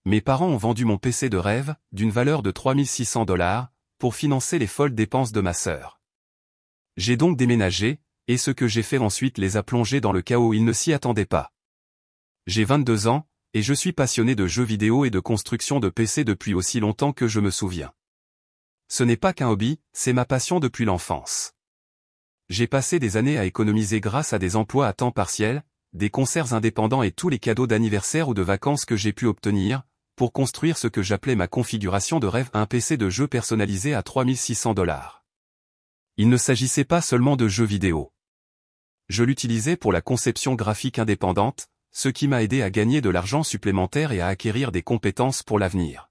Mes parents ont vendu mon PC de rêve, d'une valeur de 3600 $, pour financer les folles dépenses de ma sœur. J'ai donc déménagé, et ce que j'ai fait ensuite les a plongés dans le chaos, ils ne s'y attendaient pas. J'ai 22 ans, et je suis passionné de jeux vidéo et de construction de PC depuis aussi longtemps que je me souviens. Ce n'est pas qu'un hobby, c'est ma passion depuis l'enfance. J'ai passé des années à économiser grâce à des emplois à temps partiel, des concerts indépendants et tous les cadeaux d'anniversaire ou de vacances que j'ai pu obtenir, pour construire ce que j'appelais ma configuration de rêve, un PC de jeu personnalisé à 3600 $. Il ne s'agissait pas seulement de jeux vidéo. Je l'utilisais pour la conception graphique indépendante, ce qui m'a aidé à gagner de l'argent supplémentaire et à acquérir des compétences pour l'avenir.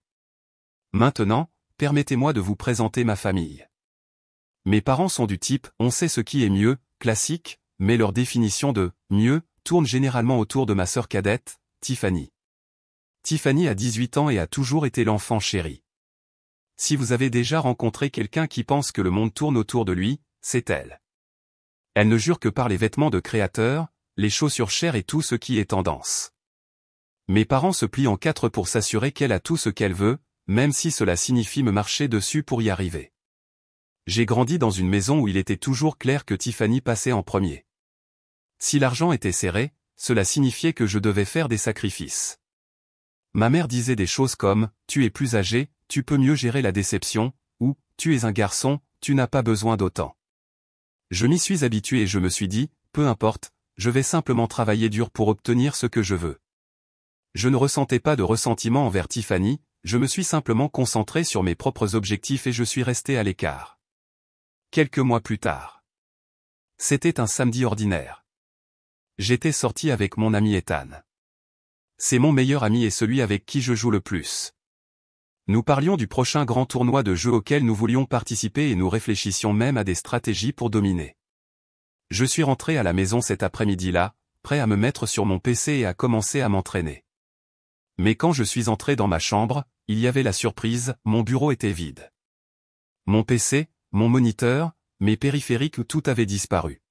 Maintenant, permettez-moi de vous présenter ma famille. Mes parents sont du type « on sait ce qui est mieux », classique, mais leur définition de « mieux » tourne généralement autour de ma sœur cadette, Tiffany. Tiffany a 18 ans et a toujours été l'enfant chéri. Si vous avez déjà rencontré quelqu'un qui pense que le monde tourne autour de lui, c'est elle. Elle ne jure que par les vêtements de créateur, les chaussures chères et tout ce qui est tendance. Mes parents se plient en quatre pour s'assurer qu'elle a tout ce qu'elle veut, même si cela signifie me marcher dessus pour y arriver. J'ai grandi dans une maison où il était toujours clair que Tiffany passait en premier. Si l'argent était serré, cela signifiait que je devais faire des sacrifices. Ma mère disait des choses comme « tu es plus âgé, tu peux mieux gérer la déception » ou « tu es un garçon, tu n'as pas besoin d'autant ». Je m'y suis habitué et je me suis dit « peu importe, je vais simplement travailler dur pour obtenir ce que je veux ». Je ne ressentais pas de ressentiment envers Tiffany, je me suis simplement concentré sur mes propres objectifs et je suis resté à l'écart. Quelques mois plus tard. C'était un samedi ordinaire. J'étais sorti avec mon ami Ethan. C'est mon meilleur ami et celui avec qui je joue le plus. Nous parlions du prochain grand tournoi de jeux auquel nous voulions participer et nous réfléchissions même à des stratégies pour dominer. Je suis rentré à la maison cet après-midi-là, prêt à me mettre sur mon PC et à commencer à m'entraîner. Mais quand je suis entré dans ma chambre, il y avait la surprise, mon bureau était vide. Mon PC, mon moniteur, mes périphériques, tout avait disparu.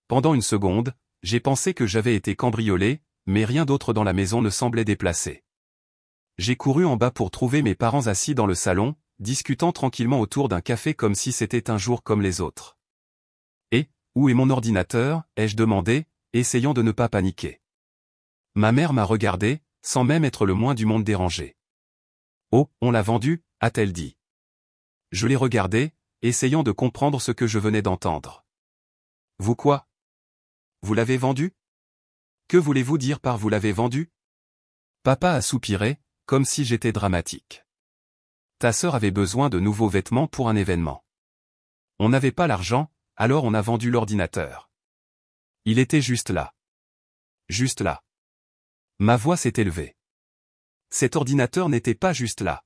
Pendant une seconde, j'ai pensé que j'avais été cambriolé, mais rien d'autre dans la maison ne semblait déplacé. J'ai couru en bas pour trouver mes parents assis dans le salon, discutant tranquillement autour d'un café comme si c'était un jour comme les autres. « Et, où est mon ordinateur ?» ai-je demandé, essayant de ne pas paniquer. Ma mère m'a regardé, sans même être le moins du monde dérangé. « Oh, on l'a vendu ?» a-t-elle dit. Je l'ai regardé, essayant de comprendre ce que je venais d'entendre. « Vous quoi ? Vous l'avez vendu ? Que voulez-vous dire par vous l'avez vendu ?» Papa a soupiré, comme si j'étais dramatique. Ta sœur avait besoin de nouveaux vêtements pour un événement. On n'avait pas l'argent, alors on a vendu l'ordinateur. Il était juste là. Juste là. Ma voix s'est élevée. Cet ordinateur n'était pas juste là.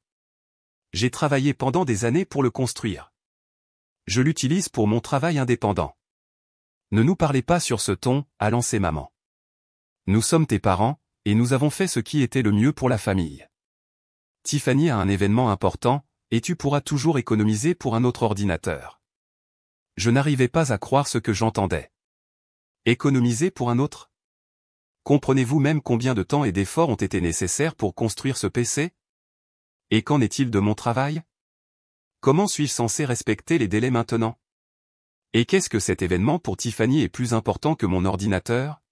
J'ai travaillé pendant des années pour le construire. Je l'utilise pour mon travail indépendant. Ne nous parlez pas sur ce ton, a lancé maman. Nous sommes tes parents, et nous avons fait ce qui était le mieux pour la famille. Tiffany a un événement important, et tu pourras toujours économiser pour un autre ordinateur. Je n'arrivais pas à croire ce que j'entendais. Économiser pour un autre ? Comprenez-vous même combien de temps et d'efforts ont été nécessaires pour construire ce PC ? Et qu'en est-il de mon travail ? Comment suis-je censé respecter les délais maintenant ? Et qu'est-ce que cet événement pour Tiffany est plus important que mon ordinateur ?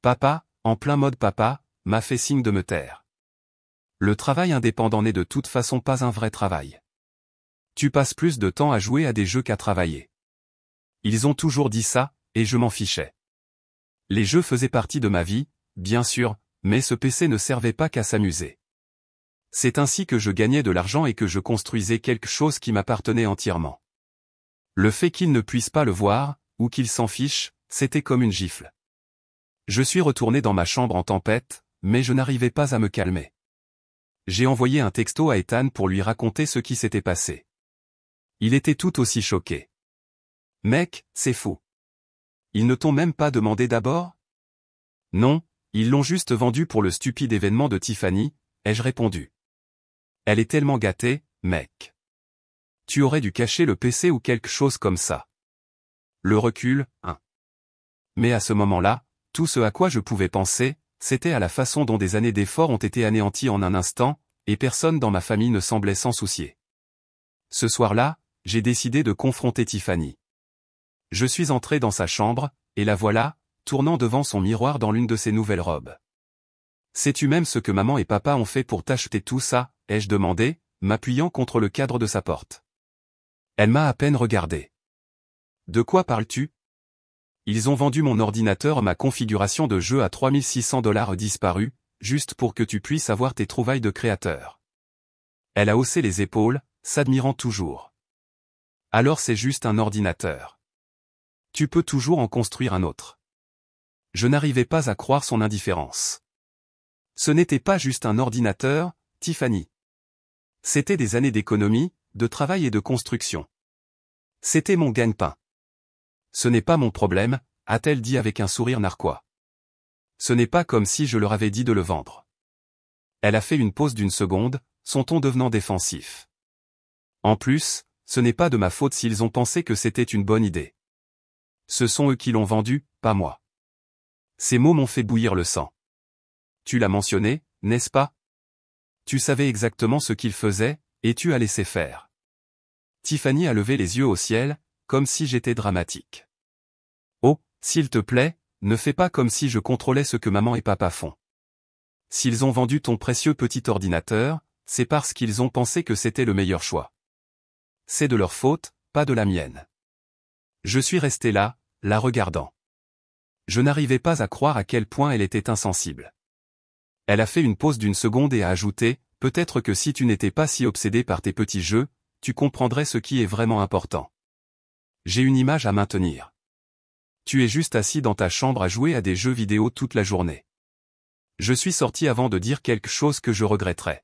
Papa, en plein mode papa, m'a fait signe de me taire. Le travail indépendant n'est de toute façon pas un vrai travail. Tu passes plus de temps à jouer à des jeux qu'à travailler. Ils ont toujours dit ça, et je m'en fichais. Les jeux faisaient partie de ma vie, bien sûr, mais ce PC ne servait pas qu'à s'amuser. C'est ainsi que je gagnais de l'argent et que je construisais quelque chose qui m'appartenait entièrement. Le fait qu'il ne puisse pas le voir, ou qu'il s'en fiche, c'était comme une gifle. Je suis retourné dans ma chambre en tempête, mais je n'arrivais pas à me calmer. J'ai envoyé un texto à Ethan pour lui raconter ce qui s'était passé. Il était tout aussi choqué. « Mec, c'est fou. Ils ne t'ont même pas demandé d'abord ? » « Non, ils l'ont juste vendu pour le stupide événement de Tiffany, ai-je répondu. « Elle est tellement gâtée, mec. Tu aurais dû cacher le PC ou quelque chose comme ça. » Le recul, hein. Mais à ce moment-là, tout ce à quoi je pouvais penser, c'était à la façon dont des années d'efforts ont été anéanties en un instant, et personne dans ma famille ne semblait s'en soucier. Ce soir-là, j'ai décidé de confronter Tiffany. Je suis entré dans sa chambre, et la voilà, tournant devant son miroir dans l'une de ses nouvelles robes. « Sais-tu même ce que maman et papa ont fait pour t'acheter tout ça ?» ai-je demandé, m'appuyant contre le cadre de sa porte. Elle m'a à peine regardé. « De quoi parles-tu ? Ils ont vendu mon ordinateur, ma configuration de jeu à 3600$ disparue, juste pour que tu puisses avoir tes trouvailles de créateur. » Elle a haussé les épaules, s'admirant toujours. « Alors c'est juste un ordinateur. Tu peux toujours en construire un autre. » Je n'arrivais pas à croire son indifférence. Ce n'était pas juste un ordinateur, Tiffany. C'était des années d'économie, de travail et de construction. C'était mon gagne-pain. Ce n'est pas mon problème, a-t-elle dit avec un sourire narquois. Ce n'est pas comme si je leur avais dit de le vendre. Elle a fait une pause d'une seconde, son ton devenant défensif. En plus, ce n'est pas de ma faute s'ils ont pensé que c'était une bonne idée. Ce sont eux qui l'ont vendu, pas moi. Ces mots m'ont fait bouillir le sang. Tu l'as mentionné, n'est-ce pas? Tu savais exactement ce qu'ils faisaient, et tu as laissé faire. Tiffany a levé les yeux au ciel, comme si j'étais dramatique. Oh, s'il te plaît, ne fais pas comme si je contrôlais ce que maman et papa font. S'ils ont vendu ton précieux petit ordinateur, c'est parce qu'ils ont pensé que c'était le meilleur choix. C'est de leur faute, pas de la mienne. Je suis resté là, la regardant. Je n'arrivais pas à croire à quel point elle était insensible. Elle a fait une pause d'une seconde et a ajouté, « Peut-être que si tu n'étais pas si obsédé par tes petits jeux, tu comprendrais ce qui est vraiment important. J'ai une image à maintenir. Tu es juste assis dans ta chambre à jouer à des jeux vidéo toute la journée. » Je suis sorti avant de dire quelque chose que je regretterais.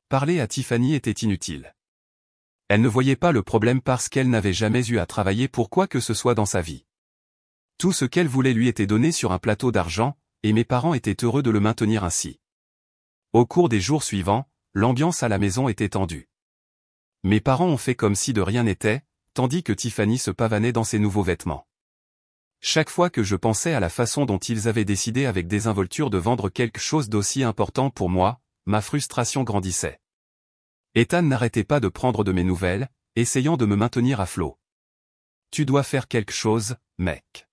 Parler à Tiffany était inutile. Elle ne voyait pas le problème parce qu'elle n'avait jamais eu à travailler pour quoi que ce soit dans sa vie. Tout ce qu'elle voulait lui était donné sur un plateau d'argent, et mes parents étaient heureux de le maintenir ainsi. Au cours des jours suivants, l'ambiance à la maison était tendue. Mes parents ont fait comme si de rien n'était, tandis que Tiffany se pavanait dans ses nouveaux vêtements. Chaque fois que je pensais à la façon dont ils avaient décidé avec désinvolture de vendre quelque chose d'aussi important pour moi, ma frustration grandissait. Ethan n'arrêtait pas de prendre de mes nouvelles, essayant de me maintenir à flot. « Tu dois faire quelque chose, mec.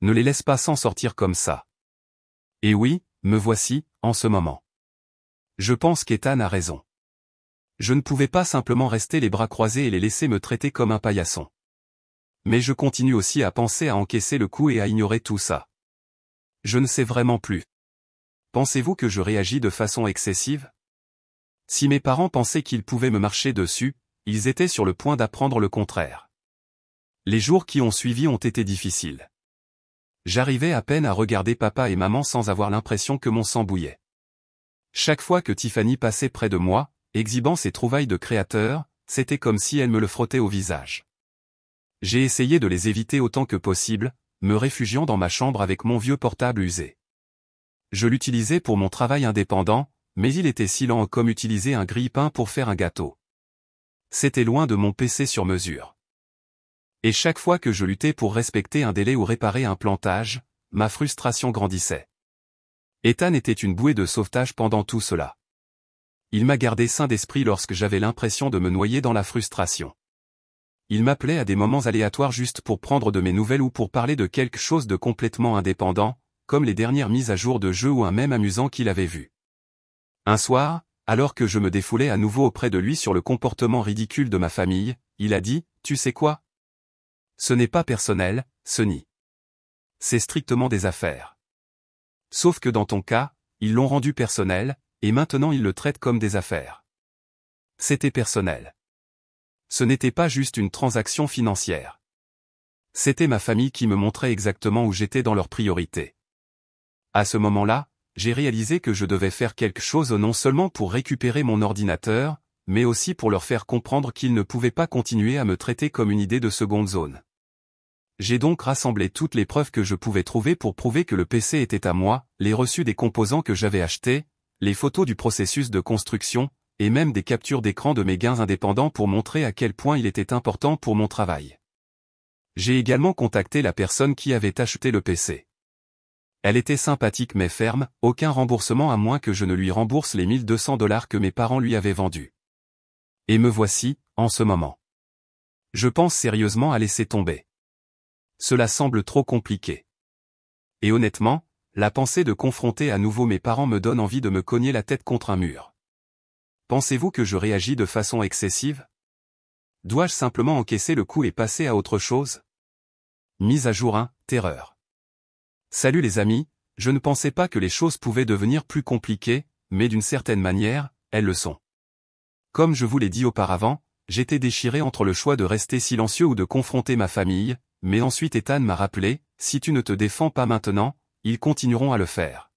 Ne les laisse pas s'en sortir comme ça. » Et oui, me voici, en ce moment. Je pense qu'Ethan a raison. Je ne pouvais pas simplement rester les bras croisés et les laisser me traiter comme un paillasson. Mais je continue aussi à penser à encaisser le coup et à ignorer tout ça. Je ne sais vraiment plus. Pensez-vous que je réagis de façon excessive? Si mes parents pensaient qu'ils pouvaient me marcher dessus, ils étaient sur le point d'apprendre le contraire. Les jours qui ont suivi ont été difficiles. J'arrivais à peine à regarder papa et maman sans avoir l'impression que mon sang bouillait. Chaque fois que Tiffany passait près de moi, exhibant ses trouvailles de créateur, c'était comme si elle me le frottait au visage. J'ai essayé de les éviter autant que possible, me réfugiant dans ma chambre avec mon vieux portable usé. Je l'utilisais pour mon travail indépendant, mais il était si lent comme utiliser un grille-pain pour faire un gâteau. C'était loin de mon PC sur mesure. Et chaque fois que je luttais pour respecter un délai ou réparer un plantage, ma frustration grandissait. Ethan était une bouée de sauvetage pendant tout cela. Il m'a gardé sain d'esprit lorsque j'avais l'impression de me noyer dans la frustration. Il m'appelait à des moments aléatoires juste pour prendre de mes nouvelles ou pour parler de quelque chose de complètement indépendant, comme les dernières mises à jour de jeux ou un mème amusant qu'il avait vu. Un soir, alors que je me défoulais à nouveau auprès de lui sur le comportement ridicule de ma famille, il a dit, « Tu sais quoi ? Ce n'est pas personnel, Sonny. C'est strictement des affaires. Sauf que dans ton cas, ils l'ont rendu personnel, et maintenant ils le traitent comme des affaires. C'était personnel. Ce n'était pas juste une transaction financière. C'était ma famille qui me montrait exactement où j'étais dans leurs priorités. À ce moment-là, j'ai réalisé que je devais faire quelque chose non seulement pour récupérer mon ordinateur, mais aussi pour leur faire comprendre qu'ils ne pouvaient pas continuer à me traiter comme une idée de seconde zone. J'ai donc rassemblé toutes les preuves que je pouvais trouver pour prouver que le PC était à moi, les reçus des composants que j'avais achetés, les photos du processus de construction, et même des captures d'écran de mes gains indépendants pour montrer à quel point il était important pour mon travail. J'ai également contacté la personne qui avait acheté le PC. Elle était sympathique mais ferme, aucun remboursement à moins que je ne lui rembourse les 1200 $ que mes parents lui avaient vendus. Et me voici, en ce moment. Je pense sérieusement à laisser tomber. Cela semble trop compliqué. Et honnêtement, la pensée de confronter à nouveau mes parents me donne envie de me cogner la tête contre un mur. Pensez-vous que je réagis de façon excessive? Dois-je simplement encaisser le coup et passer à autre chose? Mise à jour 1, terreur. Salut les amis, je ne pensais pas que les choses pouvaient devenir plus compliquées, mais d'une certaine manière, elles le sont. Comme je vous l'ai dit auparavant, j'étais déchiré entre le choix de rester silencieux ou de confronter ma famille, mais ensuite Ethan m'a rappelé, si tu ne te défends pas maintenant, ils continueront à le faire.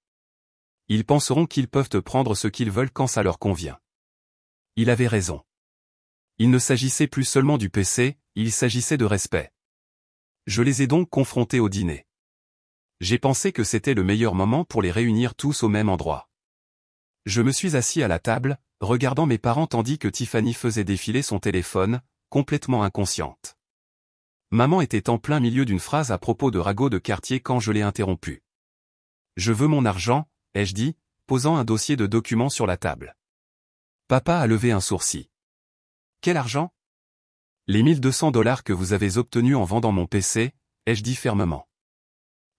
Ils penseront qu'ils peuvent te prendre ce qu'ils veulent quand ça leur convient. Il avait raison. Il ne s'agissait plus seulement du PC, il s'agissait de respect. Je les ai donc confrontés au dîner. J'ai pensé que c'était le meilleur moment pour les réunir tous au même endroit. Je me suis assis à la table, regardant mes parents tandis que Tiffany faisait défiler son téléphone, complètement inconsciente. Maman était en plein milieu d'une phrase à propos de ragots de quartier quand je l'ai interrompue. « Je veux mon argent », ai-je dit, posant un dossier de documents sur la table. Papa a levé un sourcil. « Quel argent ? » Les 1200 $ que vous avez obtenus en vendant mon PC, ai-je dit fermement.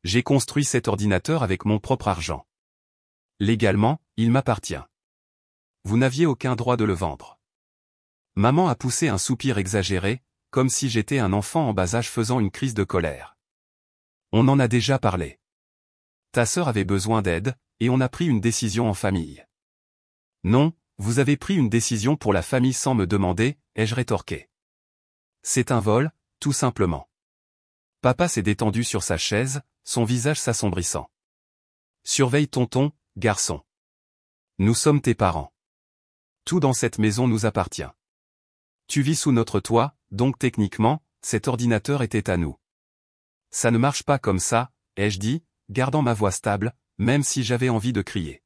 J'ai construit cet ordinateur avec mon propre argent. Légalement, il m'appartient. Vous n'aviez aucun droit de le vendre. Maman a poussé un soupir exagéré, comme si j'étais un enfant en bas âge faisant une crise de colère. On en a déjà parlé. Ta sœur avait besoin d'aide, et on a pris une décision en famille. Non, vous avez pris une décision pour la famille sans me demander, ai-je rétorqué. C'est un vol, tout simplement. Papa s'est détendu sur sa chaise, son visage s'assombrissant. Surveille tonton, garçon. Nous sommes tes parents. Tout dans cette maison nous appartient. Tu vis sous notre toit, donc techniquement, cet ordinateur était à nous. Ça ne marche pas comme ça, ai-je dit, gardant ma voix stable, même si j'avais envie de crier.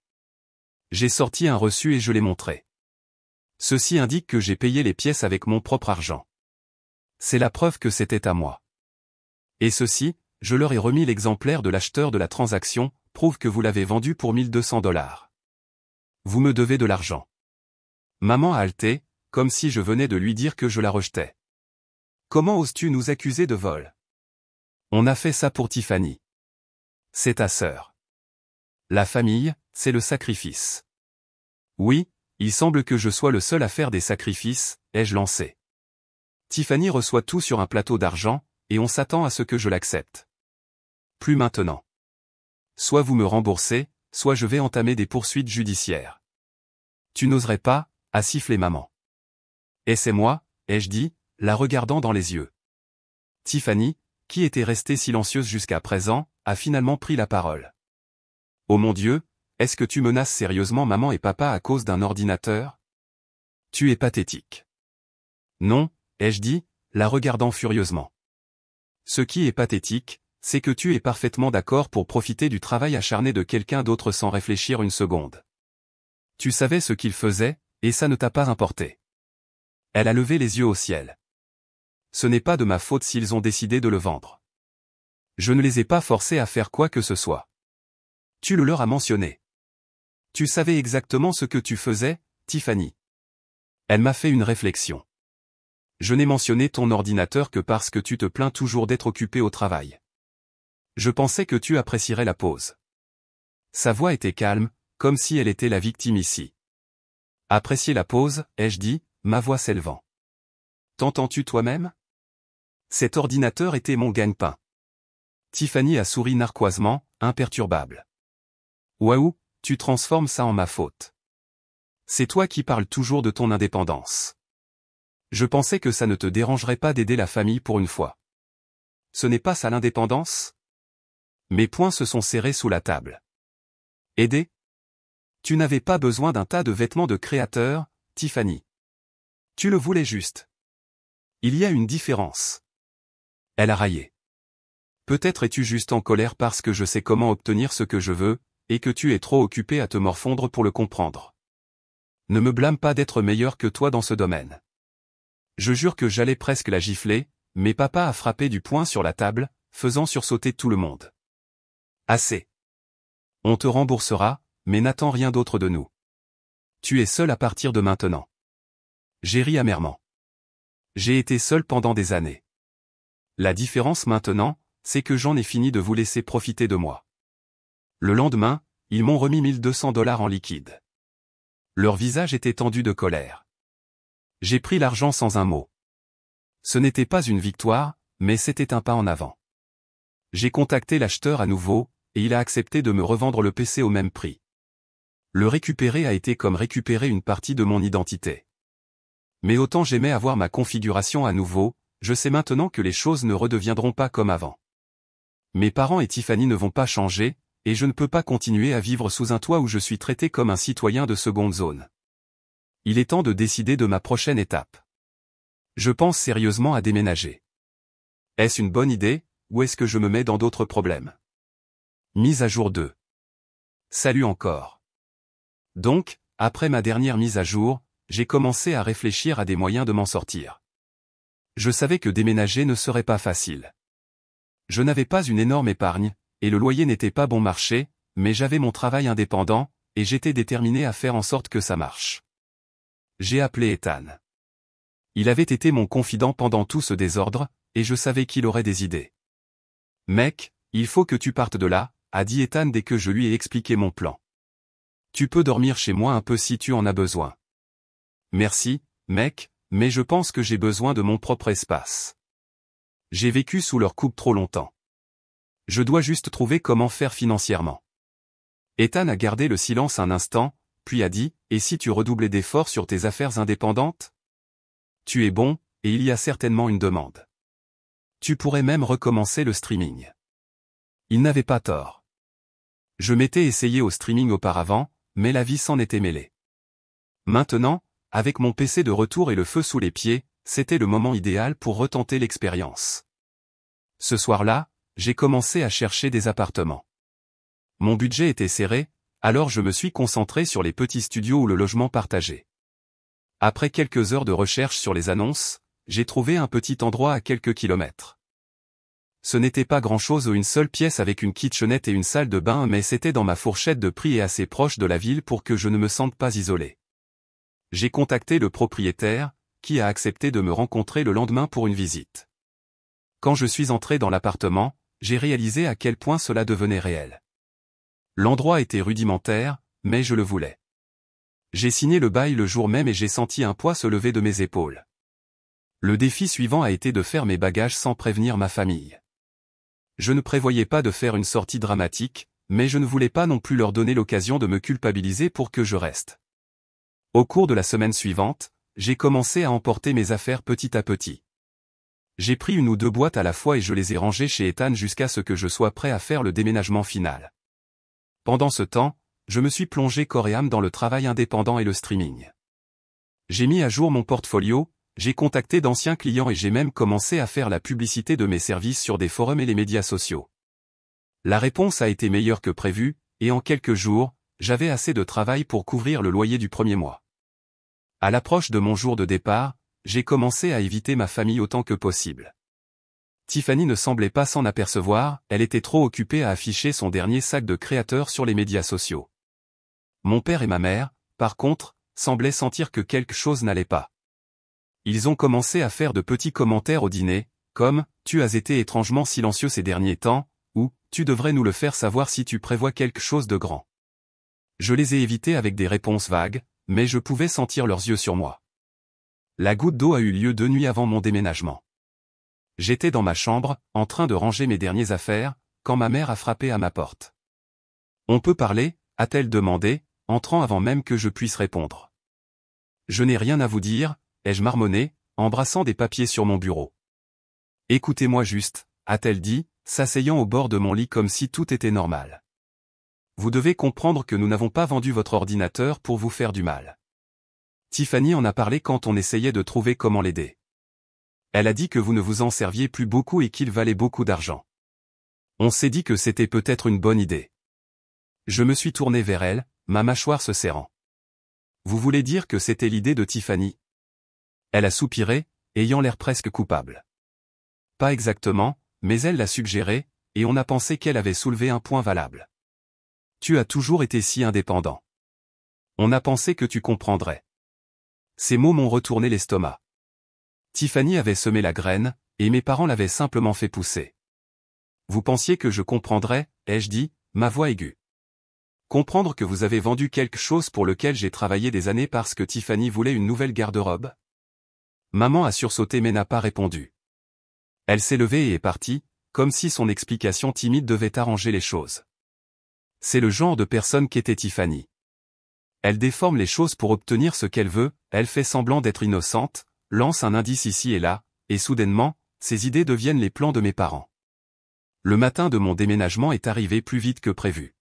J'ai sorti un reçu et je l'ai montré. Ceci indique que j'ai payé les pièces avec mon propre argent. C'est la preuve que c'était à moi. Et ceci, je leur ai remis l'exemplaire de l'acheteur de la transaction, prouve que vous l'avez vendu pour 1200 $. Vous me devez de l'argent. Maman a halté, comme si je venais de lui dire que je la rejetais. Comment oses-tu nous accuser de vol? On a fait ça pour Tiffany. C'est ta sœur. La famille, c'est le sacrifice. Oui, il semble que je sois le seul à faire des sacrifices, ai-je lancé. Tiffany reçoit tout sur un plateau d'argent, et on s'attend à ce que je l'accepte. Plus maintenant. Soit vous me remboursez, soit je vais entamer des poursuites judiciaires. Tu n'oserais pas, a sifflé maman. Et c'est moi, ai-je dit, la regardant dans les yeux. Tiffany, qui était restée silencieuse jusqu'à présent, a finalement pris la parole. Oh mon Dieu, est-ce que tu menaces sérieusement maman et papa à cause d'un ordinateur? Tu es pathétique. Non, ai-je dit, la regardant furieusement. Ce qui est pathétique, c'est que tu es parfaitement d'accord pour profiter du travail acharné de quelqu'un d'autre sans réfléchir une seconde. Tu savais ce qu'il faisait, et ça ne t'a pas importé. Elle a levé les yeux au ciel. Ce n'est pas de ma faute s'ils ont décidé de le vendre. Je ne les ai pas forcés à faire quoi que ce soit. Tu le leur as mentionné. Tu savais exactement ce que tu faisais, Tiffany. Elle m'a fait une réflexion. Je n'ai mentionné ton ordinateur que parce que tu te plains toujours d'être occupé au travail. Je pensais que tu apprécierais la pause. Sa voix était calme, comme si elle était la victime ici. Apprécier la pause, ai-je dit, ma voix s'élevant. T'entends-tu toi-même? Cet ordinateur était mon gagne-pain. Tiffany a souri narquoisement, imperturbable. Waouh, tu transformes ça en ma faute. C'est toi qui parles toujours de ton indépendance. Je pensais que ça ne te dérangerait pas d'aider la famille pour une fois. Ce n'est pas ça l'indépendance? Mes poings se sont serrés sous la table. Aider? Tu n'avais pas besoin d'un tas de vêtements de créateur, Tiffany. Tu le voulais juste. Il y a une différence. Elle a raillé. Peut-être es-tu juste en colère parce que je sais comment obtenir ce que je veux, et que tu es trop occupé à te morfondre pour le comprendre. Ne me blâme pas d'être meilleur que toi dans ce domaine. Je jure que j'allais presque la gifler, mais papa a frappé du poing sur la table, faisant sursauter tout le monde. Assez. On te remboursera, mais n'attends rien d'autre de nous. Tu es seul à partir de maintenant. J'ai ri amèrement. J'ai été seul pendant des années. La différence maintenant, c'est que j'en ai fini de vous laisser profiter de moi. Le lendemain, ils m'ont remis 1200 $ en liquide. Leur visage était tendu de colère. J'ai pris l'argent sans un mot. Ce n'était pas une victoire, mais c'était un pas en avant. J'ai contacté l'acheteur à nouveau, et il a accepté de me revendre le PC au même prix. Le récupérer a été comme récupérer une partie de mon identité. Mais autant j'aimais avoir ma configuration à nouveau, je sais maintenant que les choses ne redeviendront pas comme avant. Mes parents et Tiffany ne vont pas changer, et je ne peux pas continuer à vivre sous un toit où je suis traité comme un citoyen de seconde zone. Il est temps de décider de ma prochaine étape. Je pense sérieusement à déménager. Est-ce une bonne idée, ou est-ce que je me mets dans d'autres problèmes? Mise à jour 2. Salut encore. Donc, après ma dernière mise à jour, j'ai commencé à réfléchir à des moyens de m'en sortir. Je savais que déménager ne serait pas facile. Je n'avais pas une énorme épargne, et le loyer n'était pas bon marché, mais j'avais mon travail indépendant, et j'étais déterminé à faire en sorte que ça marche. J'ai appelé Ethan. Il avait été mon confident pendant tout ce désordre, et je savais qu'il aurait des idées. « Mec, il faut que tu partes de là », a dit Ethan dès que je lui ai expliqué mon plan. « Tu peux dormir chez moi un peu si tu en as besoin. » Merci, mec, mais je pense que j'ai besoin de mon propre espace. J'ai vécu sous leur coupe trop longtemps. Je dois juste trouver comment faire financièrement. Ethan a gardé le silence un instant, puis a dit, « Et si tu redoublais d'efforts sur tes affaires indépendantes? Tu es bon, et il y a certainement une demande. Tu pourrais même recommencer le streaming. » Il n'avait pas tort. Je m'étais essayé au streaming auparavant, mais la vie s'en était mêlée. Maintenant, avec mon PC de retour et le feu sous les pieds, c'était le moment idéal pour retenter l'expérience. Ce soir-là, j'ai commencé à chercher des appartements. Mon budget était serré, alors je me suis concentré sur les petits studios ou le logement partagé. Après quelques heures de recherche sur les annonces, j'ai trouvé un petit endroit à quelques kilomètres. Ce n'était pas grand-chose ou une seule pièce avec une kitchenette et une salle de bain, mais c'était dans ma fourchette de prix et assez proche de la ville pour que je ne me sente pas isolé. J'ai contacté le propriétaire, qui a accepté de me rencontrer le lendemain pour une visite. Quand je suis entré dans l'appartement, j'ai réalisé à quel point cela devenait réel. L'endroit était rudimentaire, mais je le voulais. J'ai signé le bail le jour même et j'ai senti un poids se lever de mes épaules. Le défi suivant a été de faire mes bagages sans prévenir ma famille. Je ne prévoyais pas de faire une sortie dramatique, mais je ne voulais pas non plus leur donner l'occasion de me culpabiliser pour que je reste. Au cours de la semaine suivante, j'ai commencé à emporter mes affaires petit à petit. J'ai pris 1 ou 2 boîtes à la fois et je les ai rangées chez Ethan jusqu'à ce que je sois prêt à faire le déménagement final. Pendant ce temps, je me suis plongé corps et âme dans le travail indépendant et le streaming. J'ai mis à jour mon portfolio, j'ai contacté d'anciens clients et j'ai même commencé à faire la publicité de mes services sur des forums et les médias sociaux. La réponse a été meilleure que prévu, et en quelques jours, j'avais assez de travail pour couvrir le loyer du premier mois. À l'approche de mon jour de départ, j'ai commencé à éviter ma famille autant que possible. Tiffany ne semblait pas s'en apercevoir, elle était trop occupée à afficher son dernier sac de créateur sur les médias sociaux. Mon père et ma mère, par contre, semblaient sentir que quelque chose n'allait pas. Ils ont commencé à faire de petits commentaires au dîner, comme « Tu as été étrangement silencieux ces derniers temps » ou « Tu devrais nous le faire savoir si tu prévois quelque chose de grand ». Je les ai évités avec des réponses vagues, mais je pouvais sentir leurs yeux sur moi. La goutte d'eau a eu lieu 2 nuits avant mon déménagement. J'étais dans ma chambre, en train de ranger mes dernières affaires, quand ma mère a frappé à ma porte. « On peut parler ?» a-t-elle demandé, entrant avant même que je puisse répondre. « Je n'ai rien à vous dire », ai-je marmonné, embrassant des papiers sur mon bureau. « Écoutez-moi juste », a-t-elle dit, s'asseyant au bord de mon lit comme si tout était normal. « Vous devez comprendre que nous n'avons pas vendu votre ordinateur pour vous faire du mal. Tiffany en a parlé quand on essayait de trouver comment l'aider. Elle a dit que vous ne vous en serviez plus beaucoup et qu'il valait beaucoup d'argent. On s'est dit que c'était peut-être une bonne idée. » Je me suis tourné vers elle, ma mâchoire se serrant. « Vous voulez dire que c'était l'idée de Tiffany ?» Elle a soupiré, ayant l'air presque coupable. « Pas exactement, mais elle l'a suggéré, et on a pensé qu'elle avait soulevé un point valable. » Tu as toujours été si indépendant. On a pensé que tu comprendrais. » Ces mots m'ont retourné l'estomac. Tiffany avait semé la graine, et mes parents l'avaient simplement fait pousser. « Vous pensiez que je comprendrais ?» ai-je dit, ma voix aiguë. « Comprendre que vous avez vendu quelque chose pour lequel j'ai travaillé des années parce que Tiffany voulait une nouvelle garde-robe ?» Maman a sursauté mais n'a pas répondu. Elle s'est levée et est partie, comme si son explication timide devait arranger les choses. C'est le genre de personne qu'était Tiffany. Elle déforme les choses pour obtenir ce qu'elle veut, elle fait semblant d'être innocente, lance un indice ici et là, et soudainement, ses idées deviennent les plans de mes parents. Le matin de mon déménagement est arrivé plus vite que prévu.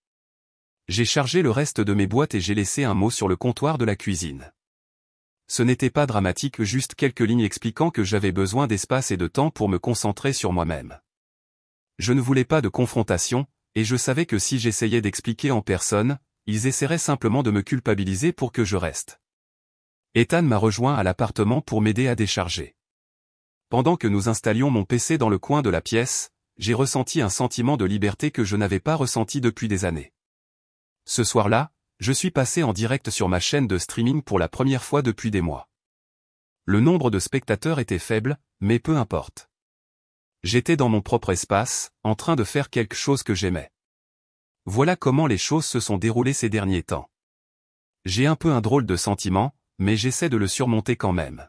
J'ai chargé le reste de mes boîtes et j'ai laissé un mot sur le comptoir de la cuisine. Ce n'était pas dramatique, juste quelques lignes expliquant que j'avais besoin d'espace et de temps pour me concentrer sur moi-même. Je ne voulais pas de confrontation, et je savais que si j'essayais d'expliquer en personne, ils essaieraient simplement de me culpabiliser pour que je reste. Ethan m'a rejoint à l'appartement pour m'aider à décharger. Pendant que nous installions mon PC dans le coin de la pièce, j'ai ressenti un sentiment de liberté que je n'avais pas ressenti depuis des années. Ce soir-là, je suis passé en direct sur ma chaîne de streaming pour la première fois depuis des mois. Le nombre de spectateurs était faible, mais peu importe. J'étais dans mon propre espace, en train de faire quelque chose que j'aimais. Voilà comment les choses se sont déroulées ces derniers temps. J'ai un peu un drôle de sentiment, mais j'essaie de le surmonter quand même.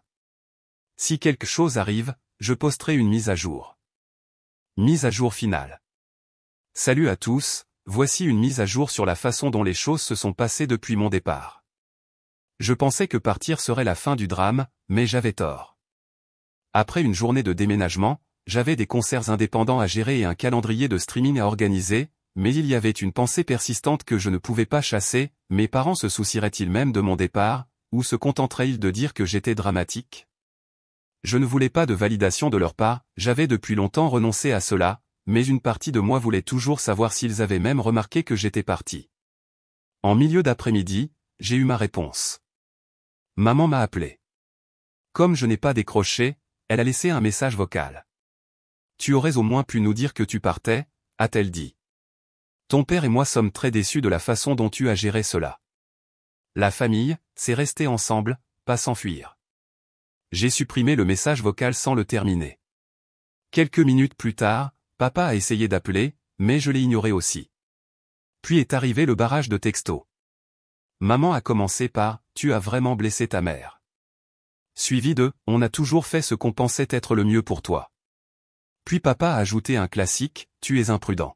Si quelque chose arrive, je posterai une mise à jour. Mise à jour finale. Salut à tous, voici une mise à jour sur la façon dont les choses se sont passées depuis mon départ. Je pensais que partir serait la fin du drame, mais j'avais tort. Après une journée de déménagement, j'avais des concerts indépendants à gérer et un calendrier de streaming à organiser, mais il y avait une pensée persistante que je ne pouvais pas chasser, mes parents se soucieraient-ils même de mon départ, ou se contenteraient-ils de dire que j'étais dramatique ? Je ne voulais pas de validation de leur part, j'avais depuis longtemps renoncé à cela, mais une partie de moi voulait toujours savoir s'ils avaient même remarqué que j'étais parti. En milieu d'après-midi, j'ai eu ma réponse. Maman m'a appelé. Comme je n'ai pas décroché, elle a laissé un message vocal. « Tu aurais au moins pu nous dire que tu partais », a-t-elle dit. « Ton père et moi sommes très déçus de la façon dont tu as géré cela. La famille, c'est rester ensemble, pas s'enfuir. » J'ai supprimé le message vocal sans le terminer. Quelques minutes plus tard, papa a essayé d'appeler, mais je l'ai ignoré aussi. Puis est arrivé le barrage de textos. Maman a commencé par « Tu as vraiment blessé ta mère ». Suivi de « On a toujours fait ce qu'on pensait être le mieux pour toi ». Puis papa a ajouté un classique « Tu es imprudent ».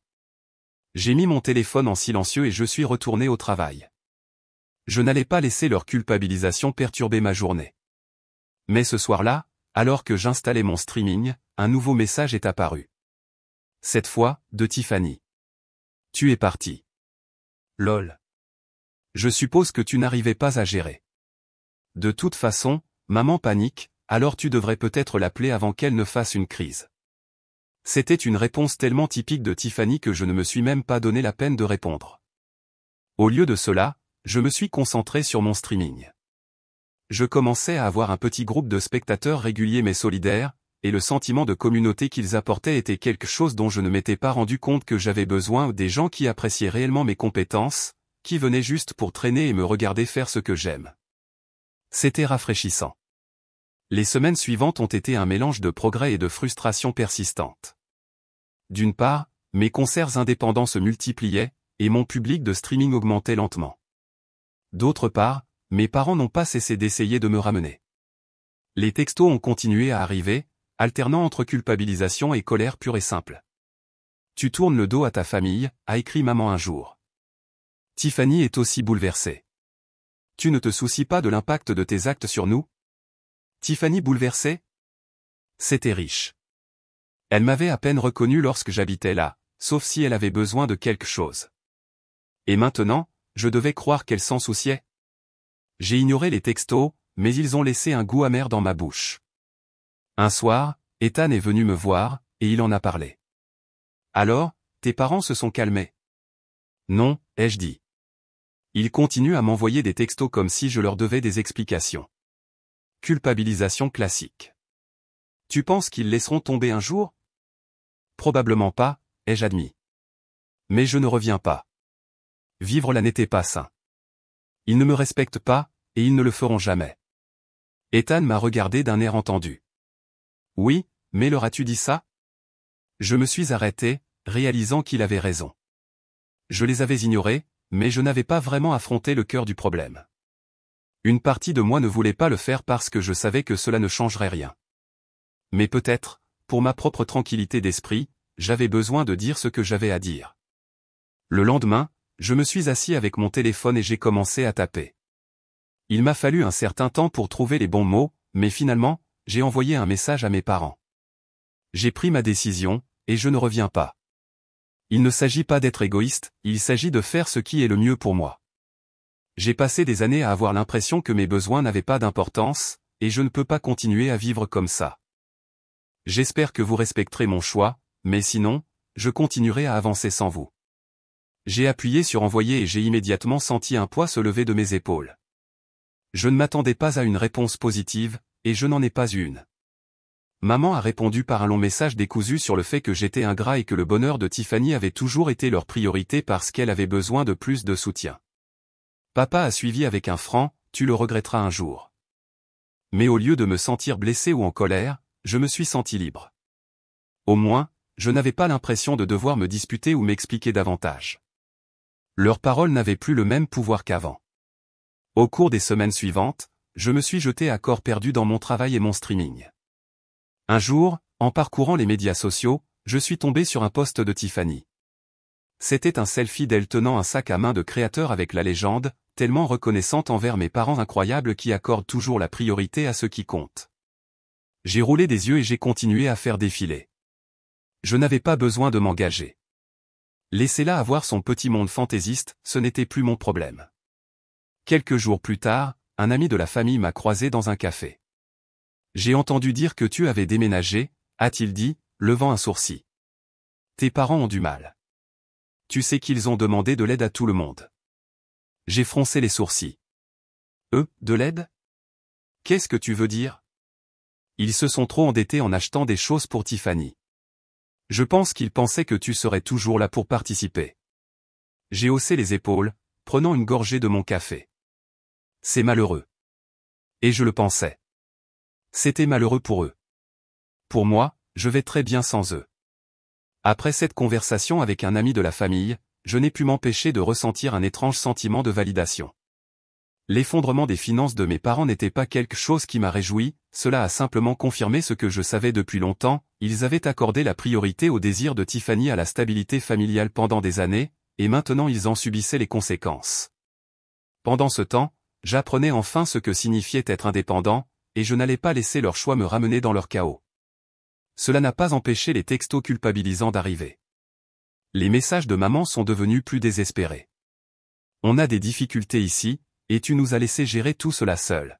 J'ai mis mon téléphone en silencieux et je suis retourné au travail. Je n'allais pas laisser leur culpabilisation perturber ma journée. Mais ce soir-là, alors que j'installais mon streaming, un nouveau message est apparu. Cette fois, de Tiffany. « Tu es parti. Lol. Je suppose que tu n'arrivais pas à gérer. De toute façon, maman panique, alors tu devrais peut-être l'appeler avant qu'elle ne fasse une crise. » C'était une réponse tellement typique de Tiffany que je ne me suis même pas donné la peine de répondre. Au lieu de cela, je me suis concentré sur mon streaming. Je commençais à avoir un petit groupe de spectateurs réguliers mais solidaires, et le sentiment de communauté qu'ils apportaient était quelque chose dont je ne m'étais pas rendu compte que j'avais besoin, des gens qui appréciaient réellement mes compétences, qui venaient juste pour traîner et me regarder faire ce que j'aime. C'était rafraîchissant. Les semaines suivantes ont été un mélange de progrès et de frustration persistante. D'une part, mes concerts indépendants se multipliaient, et mon public de streaming augmentait lentement. D'autre part, mes parents n'ont pas cessé d'essayer de me ramener. Les textos ont continué à arriver, alternant entre culpabilisation et colère pure et simple. « Tu tournes le dos à ta famille », a écrit maman un jour. Tiffany est aussi bouleversée. « Tu ne te soucies pas de l'impact de tes actes sur nous ?» Tiffany bouleversée ? C'était riche. Elle m'avait à peine reconnu lorsque j'habitais là, sauf si elle avait besoin de quelque chose. Et maintenant, je devais croire qu'elle s'en souciait. J'ai ignoré les textos, mais ils ont laissé un goût amer dans ma bouche. Un soir, Ethan est venu me voir, et il en a parlé. « Alors, tes parents se sont calmés ?» ?»« Non, ai-je dit. Ils continuent à m'envoyer des textos comme si je leur devais des explications. Culpabilisation classique. Tu penses qu'ils laisseront tomber un jour ? Probablement pas, ai-je admis. Mais je ne reviens pas. Vivre là n'était pas sain. Ils ne me respectent pas, et ils ne le feront jamais. Ethan m'a regardé d'un air entendu. Oui, mais leur as-tu dit ça? Je me suis arrêté, réalisant qu'il avait raison. Je les avais ignorés, mais je n'avais pas vraiment affronté le cœur du problème. Une partie de moi ne voulait pas le faire parce que je savais que cela ne changerait rien. Mais peut-être, pour ma propre tranquillité d'esprit, j'avais besoin de dire ce que j'avais à dire. Le lendemain, je me suis assis avec mon téléphone et j'ai commencé à taper. Il m'a fallu un certain temps pour trouver les bons mots, mais finalement, j'ai envoyé un message à mes parents. J'ai pris ma décision, et je ne reviens pas. Il ne s'agit pas d'être égoïste, il s'agit de faire ce qui est le mieux pour moi. J'ai passé des années à avoir l'impression que mes besoins n'avaient pas d'importance, et je ne peux pas continuer à vivre comme ça. J'espère que vous respecterez mon choix, mais sinon, je continuerai à avancer sans vous. J'ai appuyé sur envoyer et j'ai immédiatement senti un poids se lever de mes épaules. Je ne m'attendais pas à une réponse positive, et je n'en ai pas eu une. Maman a répondu par un long message décousu sur le fait que j'étais ingrat et que le bonheur de Tiffany avait toujours été leur priorité parce qu'elle avait besoin de plus de soutien. Papa a suivi avec un franc « Tu le regretteras un jour ». Mais au lieu de me sentir blessé ou en colère, je me suis senti libre. Au moins, je n'avais pas l'impression de devoir me disputer ou m'expliquer davantage. Leurs paroles n'avaient plus le même pouvoir qu'avant. Au cours des semaines suivantes, je me suis jeté à corps perdu dans mon travail et mon streaming. Un jour, en parcourant les médias sociaux, je suis tombé sur un post de Tiffany. C'était un selfie d'elle tenant un sac à main de créateur avec la légende, tellement reconnaissante envers mes parents incroyables qui accordent toujours la priorité à ce qui compte. J'ai roulé des yeux et j'ai continué à faire défiler. Je n'avais pas besoin de m'engager. Laissez-la avoir son petit monde fantaisiste, ce n'était plus mon problème. Quelques jours plus tard, un ami de la famille m'a croisé dans un café. J'ai entendu dire que tu avais déménagé, a-t-il dit, levant un sourcil. Tes parents ont du mal. Tu sais qu'ils ont demandé de l'aide à tout le monde. J'ai froncé les sourcils. Eux, de l'aide? Qu'est-ce que tu veux dire? Ils se sont trop endettés en achetant des choses pour Tiffany. Je pense qu'ils pensaient que tu serais toujours là pour participer. J'ai haussé les épaules, prenant une gorgée de mon café. C'est malheureux. Et je le pensais. C'était malheureux pour eux. Pour moi, je vais très bien sans eux. Après cette conversation avec un ami de la famille, je n'ai pu m'empêcher de ressentir un étrange sentiment de validation. L'effondrement des finances de mes parents n'était pas quelque chose qui m'a réjoui, cela a simplement confirmé ce que je savais depuis longtemps, ils avaient accordé la priorité au désir de Tiffany à la stabilité familiale pendant des années, et maintenant ils en subissaient les conséquences. Pendant ce temps, j'apprenais enfin ce que signifiait être indépendant, et je n'allais pas laisser leur choix me ramener dans leur chaos. Cela n'a pas empêché les textos culpabilisants d'arriver. Les messages de maman sont devenus plus désespérés. On a des difficultés ici, et tu nous as laissé gérer tout cela seul.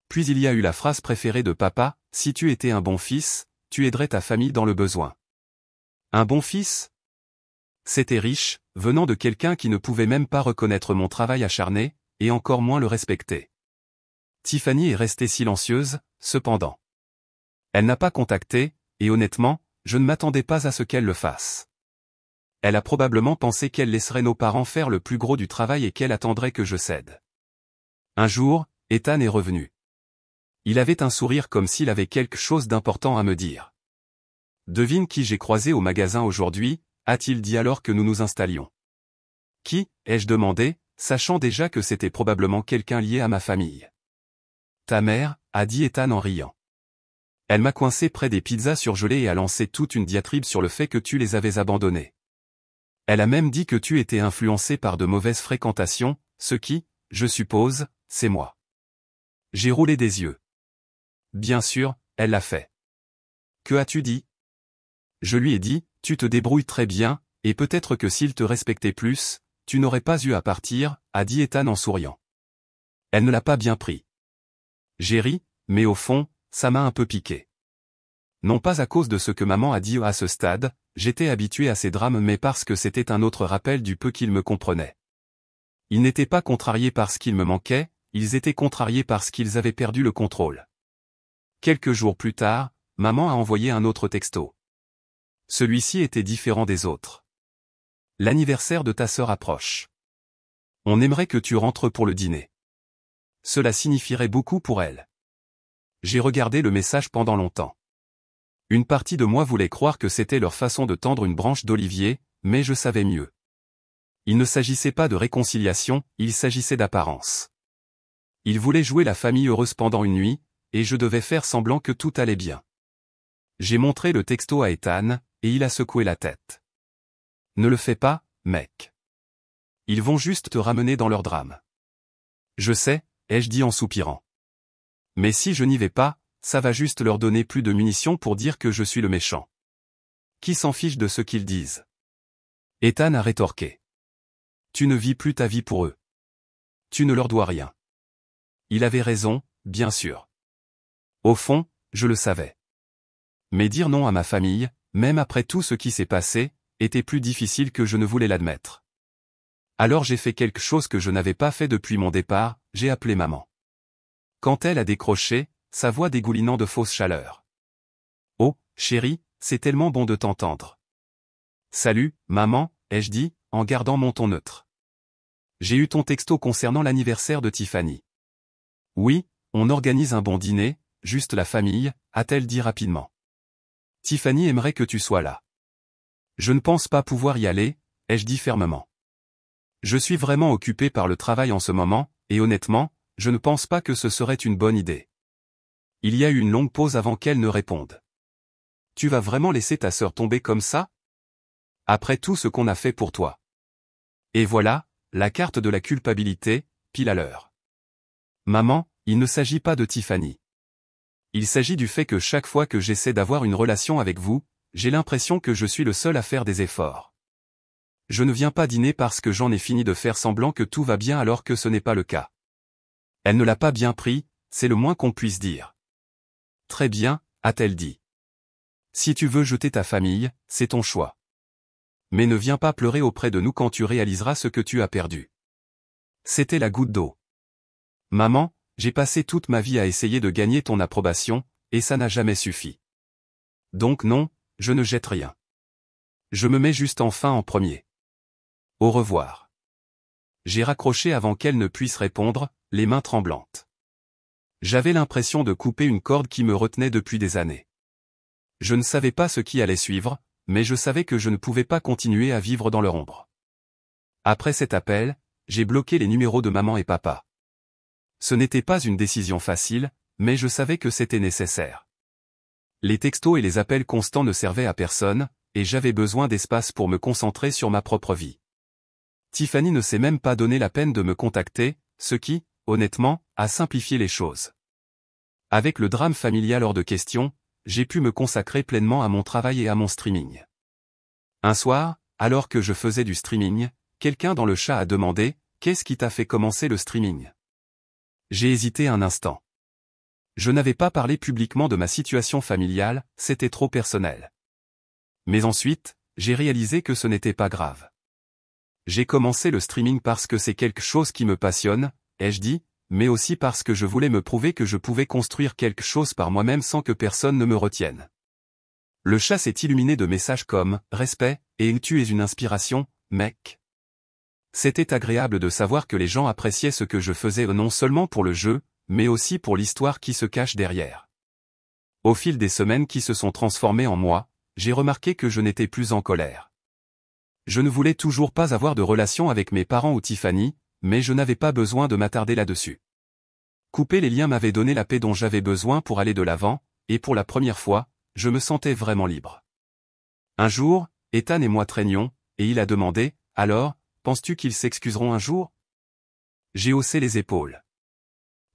Puis il y a eu la phrase préférée de papa, si tu étais un bon fils, tu aiderais ta famille dans le besoin. Un bon fils? C'était riche, venant de quelqu'un qui ne pouvait même pas reconnaître mon travail acharné, et encore moins le respecter. Tiffany est restée silencieuse, cependant. Elle n'a pas contacté, et honnêtement, je ne m'attendais pas à ce qu'elle le fasse. Elle a probablement pensé qu'elle laisserait nos parents faire le plus gros du travail et qu'elle attendrait que je cède. Un jour, Ethan est revenu. Il avait un sourire comme s'il avait quelque chose d'important à me dire. Devine qui j'ai croisé au magasin aujourd'hui, a-t-il dit alors que nous nous installions. Qui, ai-je demandé, sachant déjà que c'était probablement quelqu'un lié à ma famille. Ta mère, a dit Ethan en riant. Elle m'a coincé près des pizzas surgelées et a lancé toute une diatribe sur le fait que tu les avais abandonnées. Elle a même dit que tu étais influencé par de mauvaises fréquentations, ce qui, je suppose, c'est moi. J'ai roulé des yeux. Bien sûr, elle l'a fait. Que as-tu dit? Je lui ai dit, tu te débrouilles très bien, et peut-être que s'il te respectait plus, tu n'aurais pas eu à partir, a dit Ethan en souriant. Elle ne l'a pas bien pris. J'ai ri, mais au fond, ça m'a un peu piqué. Non pas à cause de ce que maman a dit à ce stade, j'étais habitué à ces drames mais parce que c'était un autre rappel du peu qu'ils me comprenaient. Ils n'étaient pas contrariés parce qu'il me manquait, ils étaient contrariés parce qu'ils avaient perdu le contrôle. Quelques jours plus tard, maman a envoyé un autre texto. Celui-ci était différent des autres. L'anniversaire de ta sœur approche. On aimerait que tu rentres pour le dîner. Cela signifierait beaucoup pour elle. J'ai regardé le message pendant longtemps. Une partie de moi voulait croire que c'était leur façon de tendre une branche d'olivier, mais je savais mieux. Il ne s'agissait pas de réconciliation, il s'agissait d'apparence. Ils voulaient jouer la famille heureuse pendant une nuit, et je devais faire semblant que tout allait bien. J'ai montré le texto à Ethan, et il a secoué la tête. Ne le fais pas, mec. Ils vont juste te ramener dans leur drame. Je sais, ai-je dit en soupirant. Mais si je n'y vais pas, ça va juste leur donner plus de munitions pour dire que je suis le méchant. Qui s'en fiche de ce qu'ils disent? Ethan a rétorqué. Tu ne vis plus ta vie pour eux. Tu ne leur dois rien. Il avait raison, bien sûr. Au fond, je le savais. Mais dire non à ma famille, même après tout ce qui s'est passé, était plus difficile que je ne voulais l'admettre. Alors j'ai fait quelque chose que je n'avais pas fait depuis mon départ, j'ai appelé maman. Quand elle a décroché, sa voix dégoulinant de fausse chaleur. Oh, chérie, c'est tellement bon de t'entendre. Salut, maman, ai-je dit, en gardant mon ton neutre. J'ai eu ton texto concernant l'anniversaire de Tiffany. Oui, on organise un bon dîner, juste la famille, a-t-elle dit rapidement. Tiffany aimerait que tu sois là. Je ne pense pas pouvoir y aller, ai-je dit fermement. Je suis vraiment occupé par le travail en ce moment, et honnêtement, je ne pense pas que ce serait une bonne idée. Il y a eu une longue pause avant qu'elle ne réponde. Tu vas vraiment laisser ta sœur tomber comme ça? Après tout ce qu'on a fait pour toi. Et voilà, la carte de la culpabilité, pile à l'heure. Maman, il ne s'agit pas de Tiffany. Il s'agit du fait que chaque fois que j'essaie d'avoir une relation avec vous, j'ai l'impression que je suis le seul à faire des efforts. Je ne viens pas dîner parce que j'en ai fini de faire semblant que tout va bien alors que ce n'est pas le cas. Elle ne l'a pas bien pris, c'est le moins qu'on puisse dire. Très bien, a-t-elle dit. Si tu veux jeter ta famille, c'est ton choix. Mais ne viens pas pleurer auprès de nous quand tu réaliseras ce que tu as perdu. C'était la goutte d'eau. Maman, j'ai passé toute ma vie à essayer de gagner ton approbation, et ça n'a jamais suffi. Donc non, je ne jette rien. Je me mets juste enfin en premier. Au revoir. J'ai raccroché avant qu'elle ne puisse répondre, les mains tremblantes. J'avais l'impression de couper une corde qui me retenait depuis des années. Je ne savais pas ce qui allait suivre, mais je savais que je ne pouvais pas continuer à vivre dans leur ombre. Après cet appel, j'ai bloqué les numéros de maman et papa. Ce n'était pas une décision facile, mais je savais que c'était nécessaire. Les textos et les appels constants ne servaient à personne, et j'avais besoin d'espace pour me concentrer sur ma propre vie. Tiffany ne s'est même pas donné la peine de me contacter, ce qui, honnêtement, a simplifié les choses. Avec le drame familial hors de question, j'ai pu me consacrer pleinement à mon travail et à mon streaming. Un soir, alors que je faisais du streaming, quelqu'un dans le chat a demandé « Qu'est-ce qui t'a fait commencer le streaming ?» J'ai hésité un instant. Je n'avais pas parlé publiquement de ma situation familiale, c'était trop personnel. Mais ensuite, j'ai réalisé que ce n'était pas grave. J'ai commencé le streaming parce que c'est quelque chose qui me passionne, ai-je dit, mais aussi parce que je voulais me prouver que je pouvais construire quelque chose par moi-même sans que personne ne me retienne. Le chat s'est illuminé de messages comme « Respect » et « Tu es une inspiration, mec ». C'était agréable de savoir que les gens appréciaient ce que je faisais non seulement pour le jeu, mais aussi pour l'histoire qui se cache derrière. Au fil des semaines qui se sont transformées en mois, j'ai remarqué que je n'étais plus en colère. Je ne voulais toujours pas avoir de relation avec mes parents ou Tiffany, mais je n'avais pas besoin de m'attarder là-dessus. Couper les liens m'avait donné la paix dont j'avais besoin pour aller de l'avant, et pour la première fois, je me sentais vraiment libre. Un jour, Ethan et moi traînions, et il a demandé « Alors, penses-tu qu'ils s'excuseront un jour ?» J'ai haussé les épaules.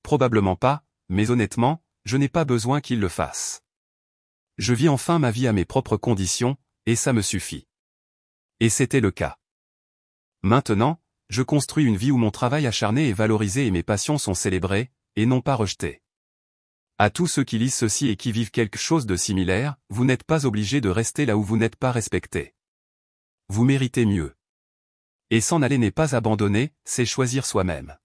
Probablement pas, mais honnêtement, je n'ai pas besoin qu'ils le fassent. Je vis enfin ma vie à mes propres conditions, et ça me suffit. Et c'était le cas. Maintenant, je construis une vie où mon travail acharné est valorisé et mes passions sont célébrées, et non pas rejetées. À tous ceux qui lisent ceci et qui vivent quelque chose de similaire, vous n'êtes pas obligés de rester là où vous n'êtes pas respecté. Vous méritez mieux. Et s'en aller n'est pas abandonner, c'est choisir soi-même.